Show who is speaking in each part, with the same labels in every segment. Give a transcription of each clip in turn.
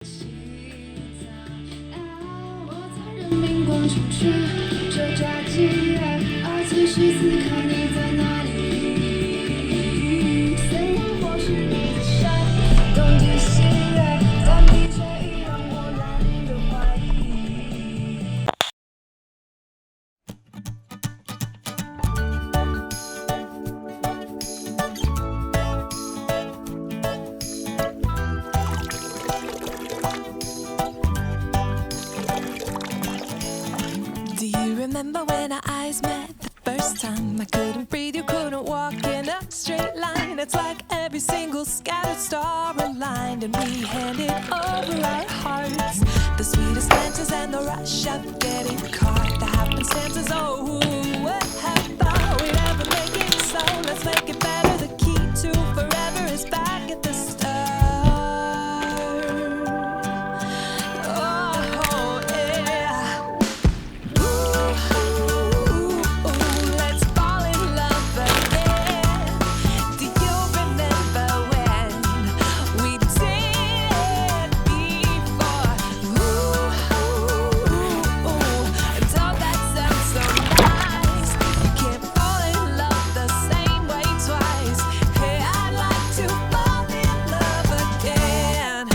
Speaker 1: 人民广场吃着炸鸡，此时此刻你在哪里？虽然或许你在山东地西，但你却已让我懒得怀疑。
Speaker 2: Do you remember when our eyes met the first time? I couldn't breathe, you couldn't walk in a straight line. It's like every single scattered star aligned, and we handed over our hearts. The sweetest answers and the rush of getting caught. The happenstances, oh, what have thought we'd ever make it so? Let's make it better. The key to forever is back at the start. Oh, yeah. Let's fall in love again. Do you remember when we did before? Don't that sound so nice? You can't fall in love the same way twice. Hey, I'd like to fall in love again.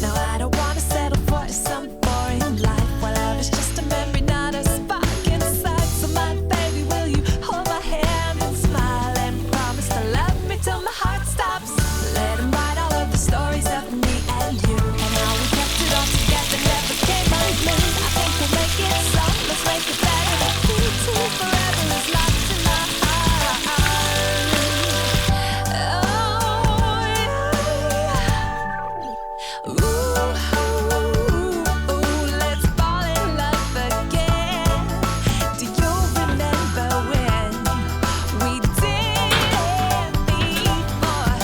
Speaker 2: Now I don't wanna settle for some boring life, while love is just a memory, not a spark inside. So my baby, will you hold my hand and smile and promise to love me till my heart stops? Let him write all of the stories of me and you, and how we kept it all together, never came unglued. I think we'll make it so, let's make it better. The key to forever is locked in my heart. Oh, yeah. Let's fall in love again. Do you remember when we did before?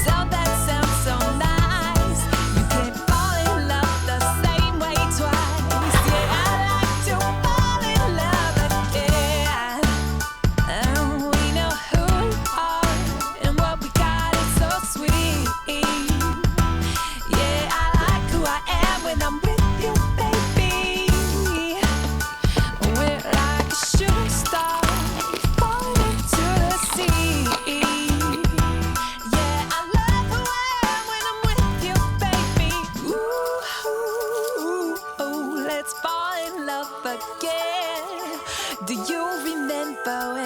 Speaker 2: Don't that sound so nice? You can't fall in love the same way twice. Yeah, I like to fall in love again. And we know who we are and what we got is so sweet. Yeah, I like who I am when I'm with you, baby. We're like a shooting star falling into the sea. Yeah, I love who I am when I'm with you, baby. Ooh, let's fall in love again. Do you remember